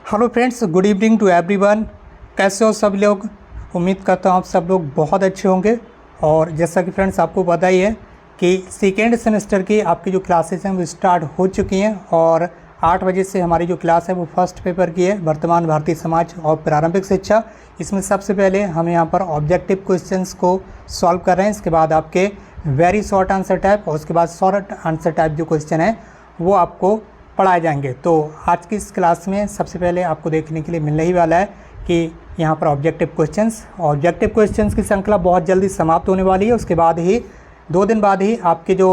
Hello friends, good evening to everyone. कैसे हो सब लोग? उम्मीद करता हूँ आप सब लोग बहुत अच्छे होंगे। और जैसा कि फ्रेंड्स आपको पता ही है कि सेकेंड सेमेस्टर की आपकी जो क्लासेस हैं वो स्टार्ट हो चुकी हैं और 8 बजे से हमारी जो क्लास है वो फर्स्ट पेपर की है, वर्तमान भारतीय समाज और प्रारंभिक शिक्षा। इसमें सबसे पहले हम यहाँ पर ऑब्जेक्टिव क्वेश्चंस को सॉल्व कर रहे हैं। इसके बाद आपके वेरी शॉर्ट आंसर टाइप और उसके बाद शॉर्ट आंसर टाइप जो क्वेश्चन है वो आपको पढ़ाए जाएंगे। तो आज की इस क्लास में सबसे पहले आपको देखने के लिए मिलने ही वाला है कि यहाँ पर ऑब्जेक्टिव क्वेश्चंस की श्रृंखला बहुत जल्दी समाप्त होने वाली है। उसके बाद ही 2 दिन बाद ही आपके जो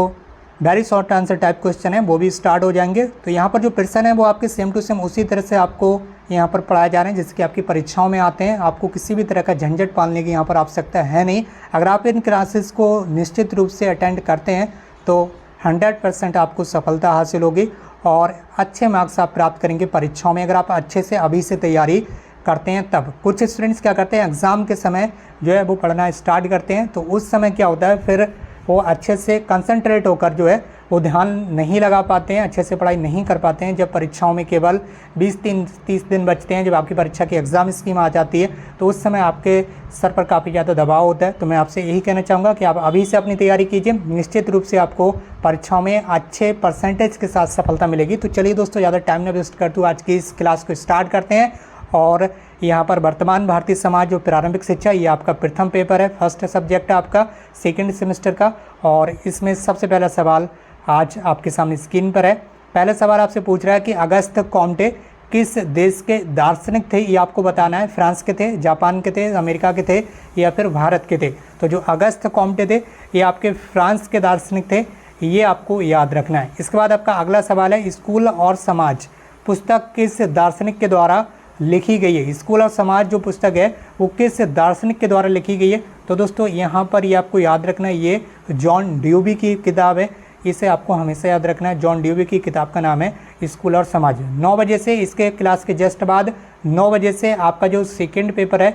very short answer type question है वो भी स्टार्ट हो जाएंगे। तो यहाँ पर जो प्रश्न है वो आपके सेम टू सेम उसी तरह से आपको यहाँ पर पढ़ाए जा रहे हैं जैसे कि आपकी परीक्षाओं में आते हैं। आपको किसी भी तरह का झंझट पालने की यहाँ पर आवश्यकता है नहीं। अगर आप इन क्लासेस को निश्चित रूप से अटेंड करते हैं तो 100% आपको सफलता हासिल होगी और अच्छे मार्क्स आप प्राप्त करेंगे परीक्षाओं में। अगर आप अच्छे से अभी से तैयारी करते हैं तब। कुछ स्टूडेंट्स क्या करते हैं, एग्ज़ाम के समय जो है वो पढ़ना स्टार्ट करते हैं, तो उस समय क्या होता है फिर वो अच्छे से कंसंट्रेट होकर जो है वो ध्यान नहीं लगा पाते हैं, अच्छे से पढ़ाई नहीं कर पाते हैं। जब परीक्षाओं में केवल 20-30 दिन बचते हैं, जब आपकी परीक्षा की एग्ज़ाम स्कीम आ जाती है, तो उस समय आपके सर पर काफ़ी ज़्यादा दबाव होता है। तो मैं आपसे यही कहना चाहूँगा कि आप अभी से अपनी तैयारी कीजिए, निश्चित रूप से आपको परीक्षाओं में अच्छे परसेंटेज के साथ सफलता मिलेगी। तो चलिए दोस्तों, ज़्यादा टाइम न वेस्ट करते हुए आज की इस क्लास को स्टार्ट करते हैं। और यहाँ पर वर्तमान भारतीय समाज और प्रारंभिक शिक्षा, ये आपका प्रथम पेपर है, फर्स्ट सब्जेक्ट है आपका सेकेंड सेमेस्टर का। और इसमें सबसे पहला सवाल आज आपके सामने स्क्रीन पर है। पहला सवाल आपसे पूछ रहा है कि अगस्त कॉम्टे किस देश के दार्शनिक थे, ये आपको बताना है। फ्रांस के थे, जापान के थे, अमेरिका के थे या फिर भारत के थे। तो जो अगस्त कॉम्टे थे ये आपके फ्रांस के दार्शनिक थे, ये आपको याद रखना है। इसके बाद आपका अगला सवाल है, स्कूल और समाज पुस्तक किस दार्शनिक के द्वारा लिखी गई है। स्कूल और समाज जो पुस्तक है वो किस दार्शनिक के द्वारा लिखी गई है। तो दोस्तों यहाँ पर ये आपको याद रखना है, ये जॉन ड्यूबी की किताब है, इसे आपको हमेशा याद रखना है। जॉन ड्यूबी की किताब का नाम है स्कूल और समाज। 9 बजे से इसके क्लास के जस्ट बाद 9 बजे से आपका जो सेकेंड पेपर है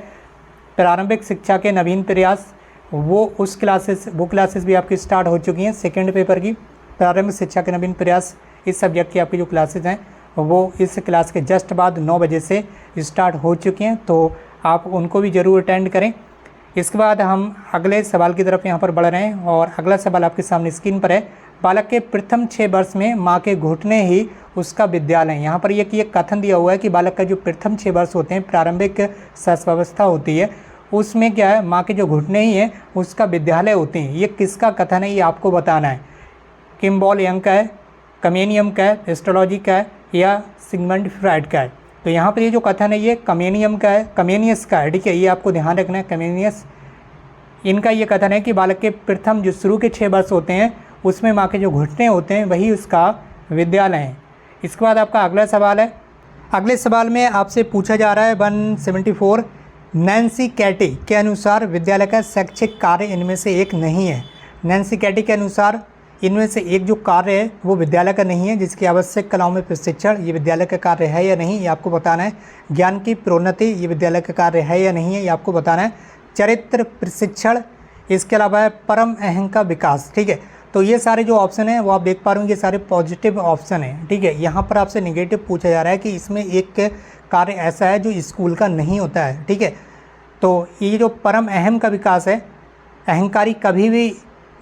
प्रारंभिक शिक्षा के नवीन प्रयास, वो क्लासेस भी आपकी स्टार्ट हो चुकी हैं। सेकेंड पेपर की प्रारंभिक शिक्षा के नवीन प्रयास इस सब्जेक्ट की आपकी जो क्लासेस हैं वो इस क्लास के जस्ट बाद 9 बजे से स्टार्ट हो चुकी हैं, तो आप उनको भी ज़रूर अटेंड करें। इसके बाद हम अगले सवाल की तरफ यहाँ पर बढ़ रहे हैं और अगला सवाल आपके सामने स्क्रीन पर है। बालक के प्रथम 6 वर्ष में माँ के घुटने ही उसका विद्यालय है। यहाँ पर ये कथन दिया हुआ है कि बालक का जो प्रथम 6 वर्ष होते हैं, प्रारंभिक शिशावस्था होती है, उसमें क्या है, माँ के जो घुटने ही हैं उसका विद्यालय होते हैं। ये किसका कथन है ये आपको बताना है। किम्बॉल यंग का है, कमेनियम का है, एस्ट्रोलॉजी का है या सिगमंड फ्राइड का है। तो यहाँ पर ये जो कथन है ये कमेनियस का है, ठीक है, ये आपको ध्यान रखना है, कमेनियस। इनका ये कथन है कि बालक के प्रथम जो शुरू के 6 वर्ष होते हैं उसमें माँ के जो घुटने होते हैं वही उसका विद्यालय है। इसके बाद आपका अगला सवाल है। अगले सवाल में आपसे पूछा जा रहा है 174, नैन्सी कैटी के अनुसार विद्यालय का शैक्षिक कार्य इनमें से एक नहीं है। नैन्सी कैटी के अनुसार इनमें से एक जो कार्य है वो विद्यालय का नहीं है, जिसकी आवश्यक कलाओं में प्रशिक्षण ये विद्यालय का कार्य है या नहीं, ये आपको बताना है। ज्ञान की प्रोन्नति ये विद्यालय का कार्य है या नहीं है, ये आपको बताना है। चरित्र प्रशिक्षण, इसके अलावा है परम अहं का विकास, ठीक है। तो ये सारे जो ऑप्शन हैं वो आप देख पा रहे होंगे, ये सारे पॉजिटिव ऑप्शन हैं, ठीक है। यहाँ पर आपसे निगेटिव पूछा जा रहा है कि इसमें एक कार्य ऐसा है जो स्कूल का नहीं होता है, ठीक है। तो ये जो परम अहम का विकास है, अहंकारी कभी भी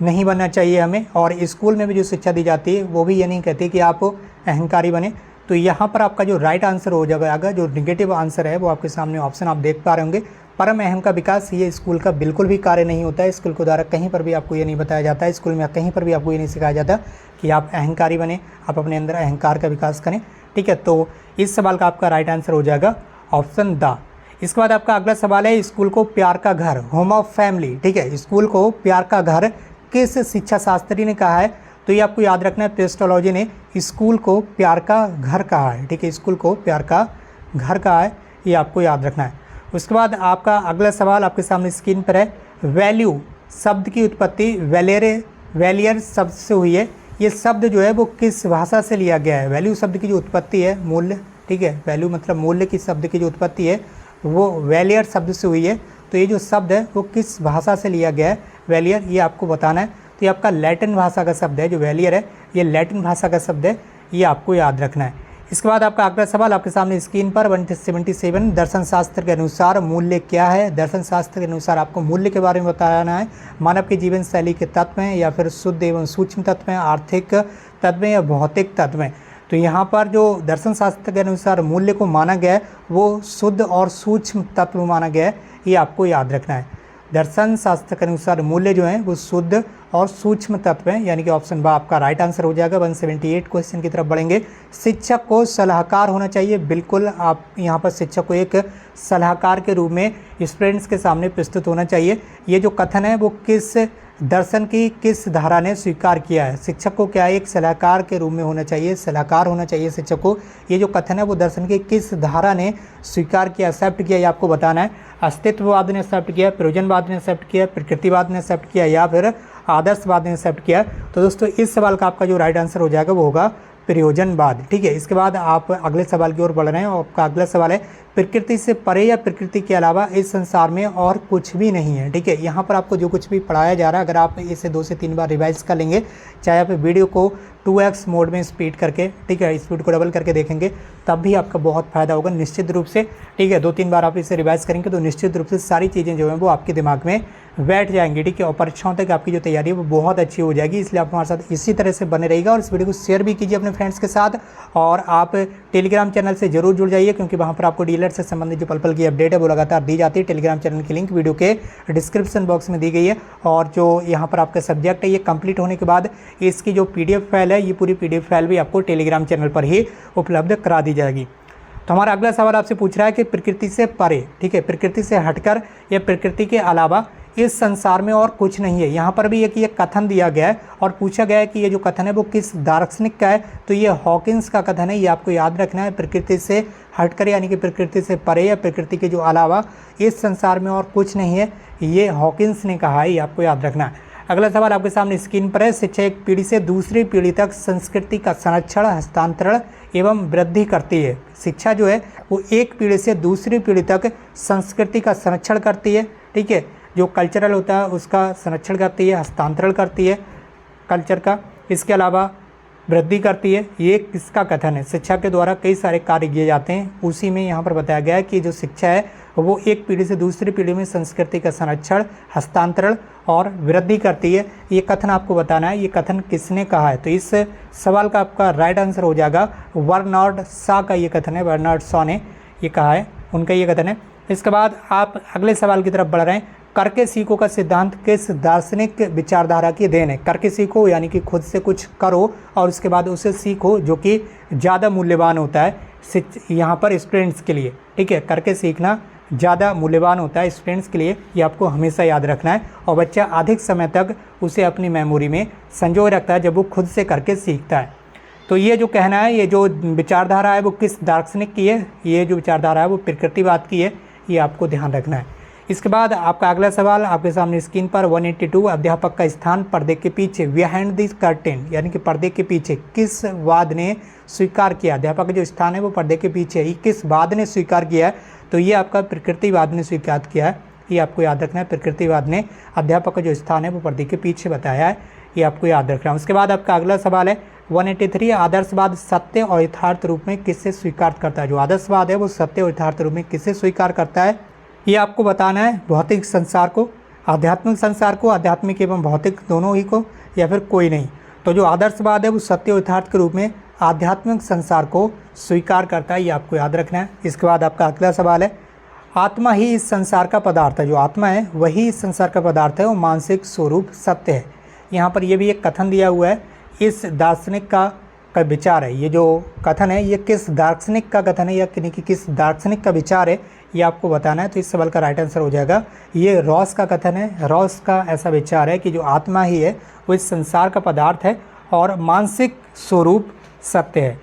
नहीं बनना चाहिए हमें, और स्कूल में भी जो शिक्षा दी जाती है वो भी ये नहीं कहती कि आप अहंकारी बने। तो यहाँ पर आपका जो राइट आंसर हो जाएगा, जो निगेटिव आंसर है वो आपके सामने ऑप्शन आप देख पा रहे होंगे। परम अहम का विकास ये स्कूल का बिल्कुल भी कार्य नहीं होता है। स्कूल के द्वारा कहीं पर भी आपको ये नहीं बताया जाता है, स्कूल में कहीं पर भी आपको ये नहीं सिखाया जाता कि आप अहंकारी बने, आप अपने अंदर अहंकार का विकास करें, ठीक है। तो इस सवाल का आपका राइट आंसर हो जाएगा ऑप्शन द। इसके बाद आपका अगला सवाल है, स्कूल को प्यार का घर, होम ऑफ फैमिली, ठीक है, स्कूल को प्यार का घर किस शिक्षा शास्त्री ने कहा है। तो ये आपको याद रखना है, पेस्टोलॉजी ने स्कूल को प्यार का घर कहा है, ठीक है, स्कूल को प्यार का घर कहा है, ये आपको याद रखना है। उसके बाद आपका अगला सवाल आपके सामने स्क्रीन पर है। वैल्यू शब्द की उत्पत्ति वैलियर शब्द से हुई है। ये शब्द जो है वो किस भाषा से लिया गया है। वैल्यू शब्द की जो उत्पत्ति है, मूल्य, ठीक है, वैल्यू मतलब मूल्य की शब्द की जो उत्पत्ति है वो वैलियर शब्द से हुई है। तो ये जो शब्द है वो किस भाषा से लिया गया है, वैलियर, ये आपको बताना है। तो ये आपका लैटिन भाषा का शब्द है, जो वैलियर है ये लैटिन भाषा का शब्द है, ये आपको याद रखना है। इसके बाद आपका अगला सवाल आपके सामने स्क्रीन पर 177 दर्शन शास्त्र के अनुसार मूल्य क्या है। दर्शन शास्त्र के अनुसार आपको मूल्य के बारे में बताना है। मानव की जीवन शैली के तत्व हैं या फिर शुद्ध एवं सूक्ष्म तत्व हैं, आर्थिक तत्व हैं या भौतिक तत्व हैं। तो यहाँ पर जो दर्शन शास्त्र के अनुसार मूल्य को माना गया है वो शुद्ध और सूक्ष्म तत्व माना गया है, ये आपको याद रखना है। दर्शन शास्त्र के अनुसार मूल्य जो है वो शुद्ध और सूक्ष्म तत्व हैं, यानी कि ऑप्शन बा आपका राइट आंसर हो जाएगा। 178 क्वेश्चन की तरफ बढ़ेंगे। शिक्षक को सलाहकार होना चाहिए। बिल्कुल आप यहाँ पर शिक्षक को एक सलाहकार के रूप में स्टूडेंट्स के सामने प्रस्तुत होना चाहिए। ये जो कथन है वो किस दर्शन की किस धारा ने स्वीकार किया है। शिक्षक को क्या है, एक सलाहकार के रूप में होना चाहिए, सलाहकार होना चाहिए शिक्षक को। ये जो कथन है वो दर्शन की किस धारा ने स्वीकार किया, एक्सेप्ट किया, ये आपको बताना है। अस्तित्ववाद ने एक्सेप्ट किया, प्रयोजनवाद ने एक्सेप्ट किया, प्रकृतिवाद ने एक्सेप्ट किया या फिर आदर्शवाद ने एक्सेप्ट किया। तो दोस्तों इस सवाल का आपका जो राइट आंसर हो जाएगा वो होगा प्रयोजनवाद। ठीक है, इसके बाद आप अगले सवाल की ओर बढ़ रहे हैं और आपका अगला सवाल है प्रकृति से परे या प्रकृति के अलावा इस संसार में और कुछ भी नहीं है। ठीक है, यहाँ पर आपको जो कुछ भी पढ़ाया जा रहा है अगर आप इसे 2 से 3 बार रिवाइज कर लेंगे, चाहे आप वीडियो को 2x मोड में स्पीड करके, ठीक है, स्पीड को डबल करके देखेंगे, तब भी आपका बहुत फ़ायदा होगा निश्चित रूप से। ठीक है, 2-3 बार आप इसे रिवाइज करेंगे तो निश्चित रूप से सारी चीज़ें जो हैं वो आपके दिमाग में बैठ जाएंगी। ठीक है, और परीक्षाओं तक आपकी जो तैयारी है वो बहुत अच्छी हो जाएगी। इसलिए आप हमारे साथ इसी तरह से बने रहिएगा और इस वीडियो को शेयर भी कीजिए अपने फ्रेंड्स के साथ। और आप टेलीग्राम चैनल से जरूर जुड़ जाइए क्योंकि वहाँ पर आपको डीएलएड से संबंधित जो पल की अपडेट है वो लगातार दी जाती है। टेलीग्राम चैनल की लिंक वीडियो के डिस्क्रिप्शन बॉक्स में दी गई है। और जो यहाँ पर आपका सब्जेक्ट है ये कंप्लीट होने के बाद इसकी जो पीडीएफ फाइल है, ये पूरी पीडीएफ फाइल भी आपको टेलीग्राम चैनल पर ही उपलब्ध करा दी जाएगी। तो हमारा अगला सवाल आपसे पूछ रहा है कि प्रकृति से परे, ठीक है, प्रकृति से हटकर या प्रकृति के अलावा इस संसार में और कुछ नहीं है। यहाँ पर भी एक ये कथन दिया गया है और पूछा गया है कि ये जो कथन है वो किस दार्शनिक का है। तो ये हॉकिंस का कथन है, ये आपको याद रखना है। प्रकृति से हटकर यानी कि प्रकृति से परे या प्रकृति के जो अलावा इस संसार में और कुछ नहीं है, ये हॉकिंस ने कहा है, ये आपको याद रखना है। अगला सवाल आपके सामने स्क्रीन पर है। शिक्षा एक पीढ़ी से दूसरी पीढ़ी तक संस्कृति का संरक्षण, हस्तांतरण एवं वृद्धि करती है। शिक्षा जो है वो एक पीढ़ी से दूसरी पीढ़ी तक संस्कृति का संरक्षण करती है। ठीक है, जो कल्चरल होता है उसका संरक्षण करती है, हस्तांतरण करती है कल्चर का, इसके अलावा वृद्धि करती है। ये किसका कथन है? शिक्षा के द्वारा कई सारे कार्य किए जाते हैं, उसी में यहाँ पर बताया गया है कि जो शिक्षा है वो एक पीढ़ी से दूसरी पीढ़ी में संस्कृति का संरक्षण, हस्तांतरण और वृद्धि करती है। ये कथन आपको बताना है, ये कथन किसने कहा है। तो इस सवाल का आपका राइट आंसर हो जाएगा बर्नार्ड शॉ का ये कथन है, बर्नार्ड शॉ ने ये कहा है, उनका ये कथन है। इसके बाद आप अगले सवाल की तरफ बढ़ रहे हैं। करके सीखो का सिद्धांत किस दार्शनिक विचारधारा की देन है? करके सीखो यानी कि खुद से कुछ करो और उसके बाद उसे सीखो, जो कि ज़्यादा मूल्यवान होता है यहाँ पर स्टूडेंट्स के लिए। ठीक है, करके सीखना ज़्यादा मूल्यवान होता है स्टूडेंट्स के लिए, ये आपको हमेशा याद रखना है। और बच्चा अधिक समय तक उसे अपनी मेमोरी में संजोए रखता है जब वो खुद से करके सीखता है। तो ये जो कहना है, ये जो विचारधारा है वो किस दार्शनिक की है? ये जो विचारधारा है वो प्रकृतिवाद की है, ये आपको ध्यान रखना है। इसके बाद आपका अगला सवाल आपके सामने स्क्रीन पर 182 अध्यापक का स्थान पर्दे के पीछे, बिहाइंड द कर्टेन यानी कि पर्दे के पीछे, किस वाद ने स्वीकार किया? अध्यापक का जो स्थान है वो पर्दे के पीछे, ये किस वाद ने स्वीकार किया है? तो ये आपका प्रकृतिवाद ने स्वीकार किया है, ये आपको याद रखना है। प्रकृतिवाद ने अध्यापक का जो स्थान है वो पर्दे के पीछे बताया है, ये आपको याद रखना है। उसके बाद आपका अगला सवाल है 183 आदर्शवाद सत्य और यथार्थ रूप में किससे स्वीकार करता है? जो आदर्शवाद है वो सत्य और यथार्थ रूप में किससे स्वीकार करता है, ये आपको बताना है। भौतिक संसार को, आध्यात्मिक संसार को, आध्यात्मिक एवं भौतिक दोनों ही को, या फिर कोई नहीं। तो जो आदर्शवाद है वो सत्य और यथार्थ के रूप में आध्यात्मिक संसार को स्वीकार करता है, ये आपको याद रखना है। इसके बाद आपका अगला सवाल है आत्मा ही इस संसार का पदार्थ है। जो आत्मा है वही इस संसार का पदार्थ है, वो मानसिक स्वरूप सत्य है। यहाँ पर ये भी एक कथन दिया हुआ है, इस दार्शनिक का विचार है। ये जो कथन है ये किस दार्शनिक का कथन है या किस दार्शनिक का विचार है, ये आपको बताना है। तो इस सवाल का राइट आंसर हो जाएगा ये रॉस का कथन है। रॉस का ऐसा विचार है कि जो आत्मा ही है वो इस संसार का पदार्थ है और मानसिक स्वरूप सत्य है।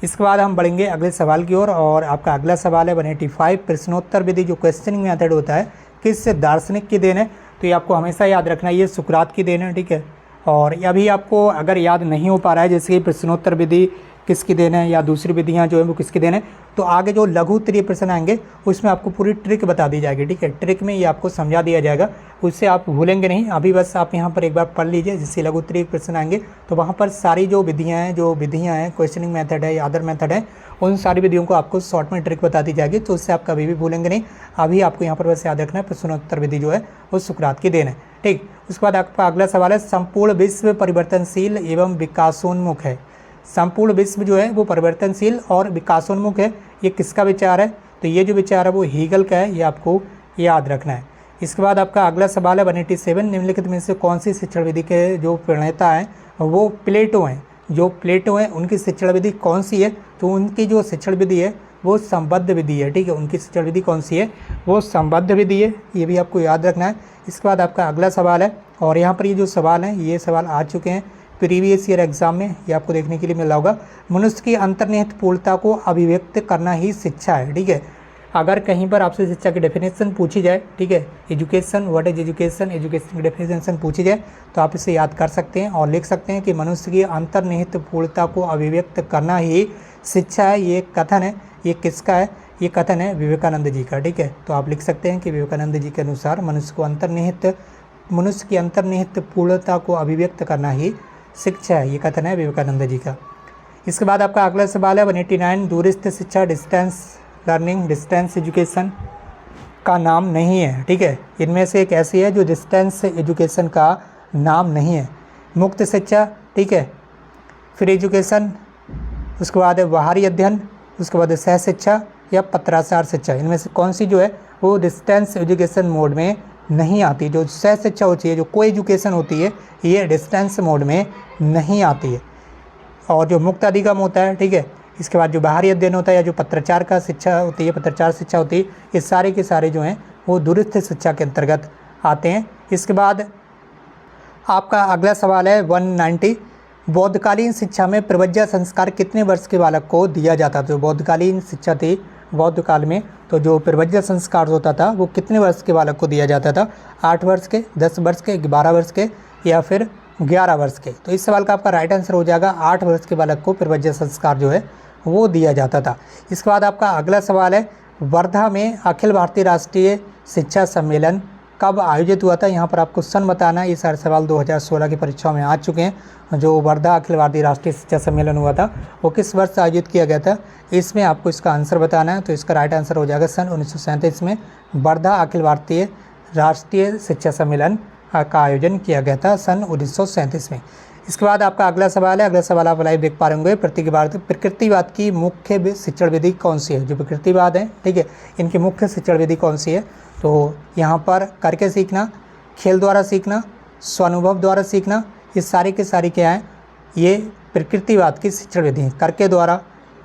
इसके बाद हम बढ़ेंगे अगले सवाल की ओर और आपका अगला सवाल है 185 प्रश्नोत्तर विधि जो क्वेश्चनिंग मेथड होता है किस दार्शनिक की देन है? तो ये आपको हमेशा याद रखना है, ये सुकरात की देन है। ठीक है, और अभी आपको अगर याद नहीं हो पा रहा है जैसे कि प्रश्नोत्तर विधि किसकी देन है या दूसरी विधियाँ जो है वो किसकी देन है। तो आगे जो लघु उत्तरीय प्रश्न आएंगे उसमें आपको पूरी ट्रिक बता दी जाएगी, ठीक है। ट्रिक में ये आपको समझा दिया जाएगा, उससे आप भूलेंगे नहीं। अभी बस आप यहाँ पर एक बार पढ़ लीजिए, जिससे लघु उत्तरीय प्रश्न आएंगे तो वहाँ पर सारी जो विधियाँ हैं क्वेश्चनिंग मेथड है या अदर मेथड है, उन सारी विधियों को आपको शॉर्ट में ट्रिक बता दी जाएगी, तो उससे आप कभी भी भूलेंगे नहीं। अभी आपको यहाँ पर बस याद रखना है प्रश्नोत्तर विधि जो है वो सुकरात की देन है, ठीक। उसके बाद आपका अगला सवाल है, संपूर्ण विश्व परिवर्तनशील एवं विकासोन्मुख है। संपूर्ण विश्व जो है वो परिवर्तनशील और विकासोन्मुख है, ये किसका विचार है? तो ये जो विचार है वो हीगल का है, ये आपको याद रखना है। इसके बाद आपका अगला सवाल है 187, निम्नलिखित में से कौन सी शिक्षण विधि के जो प्रणेता हैं वो प्लेटो हैं। जो प्लेटो हैं उनकी शिक्षण विधि कौन सी है? तो उनकी जो शिक्षण विधि है वो संबद्ध विधि है, ठीक है। उनकी शिक्षण विधि कौन सी है? वो संबद्ध विधि है, ये भी आपको याद रखना है। इसके बाद आपका अगला सवाल है, और यहाँ पर ये जो सवाल हैं ये सवाल आ चुके हैं प्रीवियस ईयर एग्जाम में, ये आपको देखने के लिए मिला होगा। मनुष्य की अंतर्निहित पूर्णता को अभिव्यक्त करना ही शिक्षा है, ठीक है। अगर कहीं पर आपसे शिक्षा की डेफिनेशन पूछी जाए, ठीक है, education, what is education, education की डेफिनेशन पूछी जाए तो आप इसे याद कर सकते हैं और लिख सकते हैं कि मनुष्य की अंतर्निहित पूर्णता को अभिव्यक्त करना ही शिक्षा है। ये कथन है, ये किसका है? ये कथन है विवेकानंद जी का, ठीक है। तो आप लिख सकते हैं कि विवेकानंद जी के अनुसार मनुष्य की अंतर्निहित पूर्णता को अभिव्यक्त करना ही शिक्षा है, ये कथन है विवेकानंद जी का। इसके बाद आपका अगला सवाल है 189, दूरस्थ शिक्षा, डिस्टेंस लर्निंग, डिस्टेंस एजुकेशन का नाम नहीं है, ठीक है। इनमें से एक ऐसी है जो डिस्टेंस एजुकेशन का नाम नहीं है। मुक्त शिक्षा, ठीक है, फ्री एजुकेशन, उसके बाद है बाहरी अध्ययन, उसके बाद है सह शिक्षा या पत्राचार शिक्षा। इनमें से कौन सी जो है वो डिस्टेंस एजुकेशन मोड में नहीं आती? जो सह शिक्षा होती है, जो को एजुकेशन होती है, ये डिस्टेंस मोड में नहीं आती है। और जो मुक्त अधिगम होता है, ठीक है, इसके बाद जो बाहरी अध्ययन होता है या जो पत्राचार का शिक्षा होती है, पत्राचार शिक्षा होती है, ये सारे के सारे जो हैं वो दूरस्थ शिक्षा के अंतर्गत आते हैं। इसके बाद आपका अगला सवाल है 190, बौद्धकालीन शिक्षा में प्रवज्जा संस्कार कितने वर्ष के बालक को दिया जाता था? जो बौद्धकालीन शिक्षा थी बौद्ध काल में, तो जो प्रवज्जा संस्कार होता था वो कितने वर्ष के बालक को दिया जाता था? 8 वर्ष के, 10 वर्ष के, 12 वर्ष के या फिर 11 वर्ष के? तो इस सवाल का आपका राइट आंसर हो जाएगा 8 वर्ष के बालक को प्रवज्जा संस्कार जो है वो दिया जाता था। इसके बाद आपका अगला सवाल है, वर्धा में अखिल भारतीय राष्ट्रीय शिक्षा सम्मेलन कब आयोजित हुआ था? यहाँ पर आपको सन बताना है। ये सारे सवाल 2016 की परीक्षाओं में आ चुके हैं। जो वर्धा अखिल भारतीय राष्ट्रीय शिक्षा सम्मेलन हुआ था वो किस वर्ष आयोजित किया गया था? इसमें आपको इसका आंसर बताना है। तो इसका राइट आंसर हो जाएगा सन 1937 में वर्धा अखिल भारतीय राष्ट्रीय शिक्षा सम्मेलन का आयोजन किया गया था, सन 1937 में। इसके बाद आपका अगला सवाल है, अगला सवाल आप लाइव देख पा रहे होंगे, प्रकृतिवाद की मुख्य शिक्षण विधि कौन सी है? जो प्रकृतिवाद है, ठीक है, इनकी मुख्य शिक्षण विधि कौन सी है? तो यहाँ पर करके सीखना, खेल द्वारा सीखना, स्वानुभव द्वारा सीखना, ये सारे के सारे क्या हैं? ये प्रकृतिवाद की शिक्षण विधि है।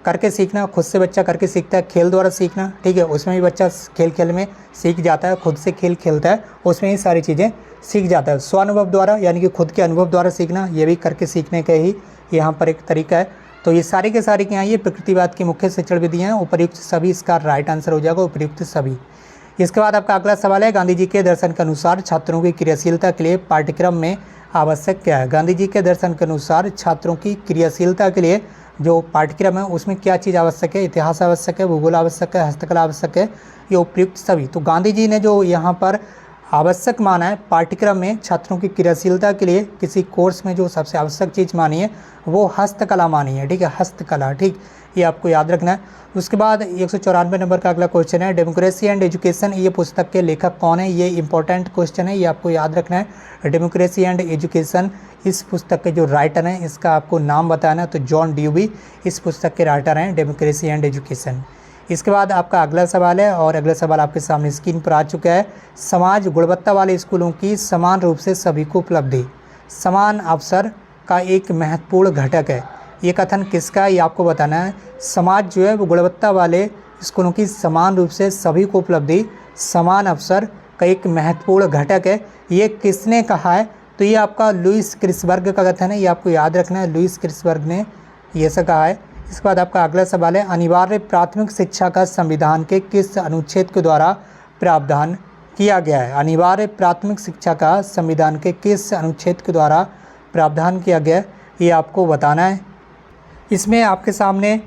करके सीखना, खुद से बच्चा करके सीखता है। खेल द्वारा सीखना, ठीक है, उसमें भी बच्चा खेल में सीख जाता है, खुद से खेल खेलता है, उसमें ही सारी चीज़ें सीख जाता है। स्वानुभव द्वारा यानी कि खुद के अनुभव द्वारा सीखना, ये भी करके सीखने का ही यहाँ पर एक तरीका है। तो ये सारे के सारे क्या हैं? ये प्रकृतिवाद की मुख्य शिक्षण विधियाँ हैं। उपर्युक्त सभी इसका राइट आंसर हो जाएगा, उपर्युक्त सभी। इसके बाद आपका अगला सवाल है, गांधी जी के दर्शन के अनुसार छात्रों की क्रियाशीलता के लिए पाठ्यक्रम में आवश्यक क्या है? गांधी जी के दर्शन के अनुसार छात्रों की क्रियाशीलता के लिए जो पाठ्यक्रम है उसमें क्या चीज़ आवश्यक है? इतिहास आवश्यक है, भूगोल आवश्यक है, हस्तकला आवश्यक है, ये उपयुक्त सभी। तो गांधी जी ने जो यहाँ पर आवश्यक माना है पाठ्यक्रम में छात्रों की क्रियाशीलता के लिए, किसी कोर्स में जो सबसे आवश्यक चीज़ मानी है वो हस्तकला मानी है, ठीक है, हस्तकला, ठीक, ये आपको याद रखना है। उसके बाद 194 नंबर का अगला क्वेश्चन है, डेमोक्रेसी एंड एजुकेशन, ये पुस्तक के लेखक कौन है? ये इंपॉर्टेंट क्वेश्चन है, ये आपको याद रखना है। डेमोक्रेसी एंड एजुकेशन, इस पुस्तक के जो राइटर हैं इसका आपको नाम बताना है। तो जॉन ड्यूबी इस पुस्तक के राइटर हैं, डेमोक्रेसी एंड एजुकेशन। इसके बाद आपका अगला सवाल है, और अगला सवाल आपके सामने स्क्रीन पर आ चुका है, समाज गुणवत्ता वाले स्कूलों की समान रूप से सभी को उपलब्धि समान अवसर का एक महत्वपूर्ण घटक है। ये कथन किसका है? ये आपको बताना है। समाज जो है वो गुणवत्ता वाले स्कूलों की समान रूप से सभी को उपलब्धि समान अवसर का एक महत्वपूर्ण घटक है। ये किसने कहा है? तो ये आपका लुईस क्रिसबर्ग का कथन है, ये आपको याद रखना है, लुईस क्रिसबर्ग ने ये ऐसा कहा है। इसके बाद आपका अगला सवाल है, अनिवार्य प्राथमिक शिक्षा का संविधान के किस अनुच्छेद के द्वारा प्रावधान किया गया है? अनिवार्य प्राथमिक शिक्षा का संविधान के किस अनुच्छेद के द्वारा प्रावधान किया गया है, ये आपको बताना है। इसमें आपके सामने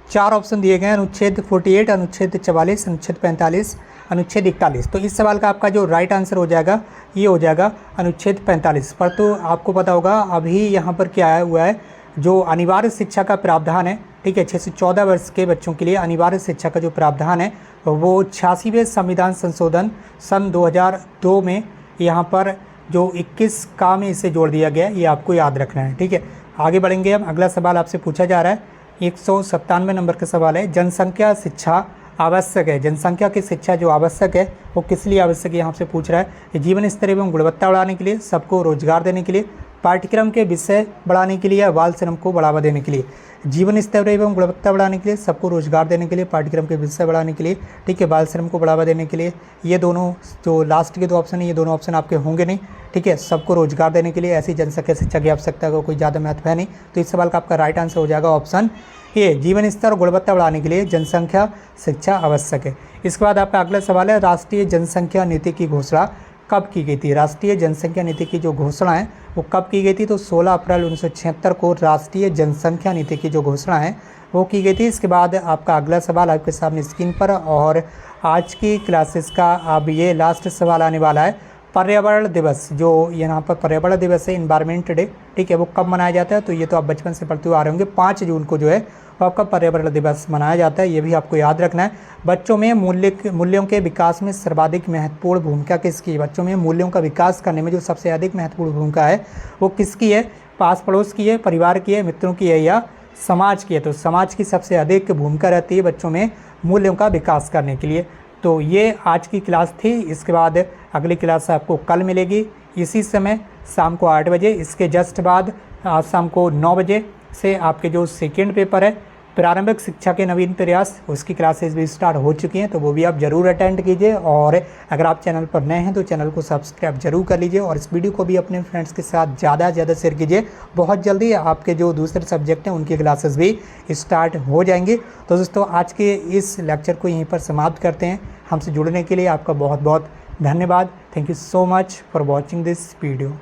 4 ऑप्शन दिए गए हैं, अनुच्छेद 48, अनुच्छेद 44, अनुच्छेद 45, अनुच्छेद 41। तो इस सवाल का आपका जो राइट आंसर हो जाएगा ये हो जाएगा अनुच्छेद 45 पर। तो आपको पता होगा अभी यहाँ पर क्या आया हुआ है, जो अनिवार्य शिक्षा का प्रावधान है, ठीक है, 6 से 14 वर्ष के बच्चों के लिए अनिवार्य शिक्षा का जो प्रावधान है वो 86वें संविधान संशोधन सन 2002 में यहाँ पर जो 21 का में इसे जोड़ दिया गया, ये आपको याद रखना है, ठीक है। आगे बढ़ेंगे हम। अगला सवाल आपसे पूछा जा रहा है 197 नंबर का सवाल है, जनसंख्या शिक्षा आवश्यक है। जनसंख्या की शिक्षा जो आवश्यक है वो किस लिए आवश्यक है, यहाँ से पूछ रहा है। जीवन स्तर एवं गुणवत्ता बढ़ाने के लिए, सबको रोजगार देने के लिए, पाठ्यक्रम के विषय बढ़ाने के लिए या बाल श्रम को बढ़ावा देने के लिए। जीवन स्तर एवं गुणवत्ता बढ़ाने के लिए, सबको रोजगार देने के लिए, पाठ्यक्रम के विषय बढ़ाने के लिए, ठीक है, बाल श्रम को बढ़ावा देने के लिए। ये दोनों जो लास्ट के 2 ऑप्शन है, ये दोनों ऑप्शन आपके होंगे नहीं, ठीक है। सबको रोजगार देने के लिए, ऐसी जनसंख्या शिक्षा की आवश्यकता का कोई ज़्यादा महत्व है नहीं। तो इस सवाल का आपका राइट आंसर हो जाएगा ऑप्शन ए, जीवन स्तर और गुणवत्ता बढ़ाने के लिए जनसंख्या शिक्षा आवश्यक है। इसके बाद आपका अगला सवाल है, राष्ट्रीय जनसंख्या नीति की घोषणा कब की गई थी। राष्ट्रीय जनसंख्या नीति की जो घोषणा है वो कब की गई थी, तो 16 अप्रैल 1976 को राष्ट्रीय जनसंख्या नीति की जो घोषणा है वो की गई थी। इसके बाद आपका अगला सवाल आपके सामने स्क्रीन पर, और आज की क्लासेस का अब ये लास्ट सवाल आने वाला है, पर्यावरण दिवस, जो यहाँ पर पर्यावरण दिवस है, इन्वायरमेंट डे, ठीक है, वो कब मनाया जाता है। तो ये तो आप बचपन से पढ़ते हुए आ रहे होंगे, 5 जून को जो है वो आपका पर्यावरण दिवस मनाया जाता है, ये भी आपको याद रखना है। बच्चों में मूल्यों के विकास में सर्वाधिक महत्वपूर्ण भूमिका किसकी है। बच्चों में मूल्यों का विकास करने में जो सबसे अधिक महत्वपूर्ण भूमिका है वो किसकी है, पास पड़ोस की है, परिवार की है, मित्रों की है या समाज की है। तो समाज की सबसे अधिक भूमिका रहती है बच्चों में मूल्यों का विकास करने के लिए। तो ये आज की क्लास थी। इसके बाद अगली क्लास आपको कल मिलेगी इसी समय शाम को 8 बजे। इसके जस्ट बाद आज शाम को 9 बजे से आपके जो सेकेंड पेपर है प्रारंभिक शिक्षा के नवीन प्रयास, उसकी क्लासेस भी स्टार्ट हो चुकी हैं, तो वो भी आप ज़रूर अटेंड कीजिए। और अगर आप चैनल पर नए हैं तो चैनल को सब्सक्राइब जरूर कर लीजिए और इस वीडियो को भी अपने फ्रेंड्स के साथ ज़्यादा से ज़्यादा शेयर कीजिए। बहुत जल्दी आपके जो दूसरे सब्जेक्ट हैं उनकी क्लासेस भी स्टार्ट हो जाएंगी। तो दोस्तों आज के इस लेक्चर को यहीं पर समाप्त करते हैं। हमसे जुड़ने के लिए आपका बहुत बहुत धन्यवाद। Thank you so much for watching this video.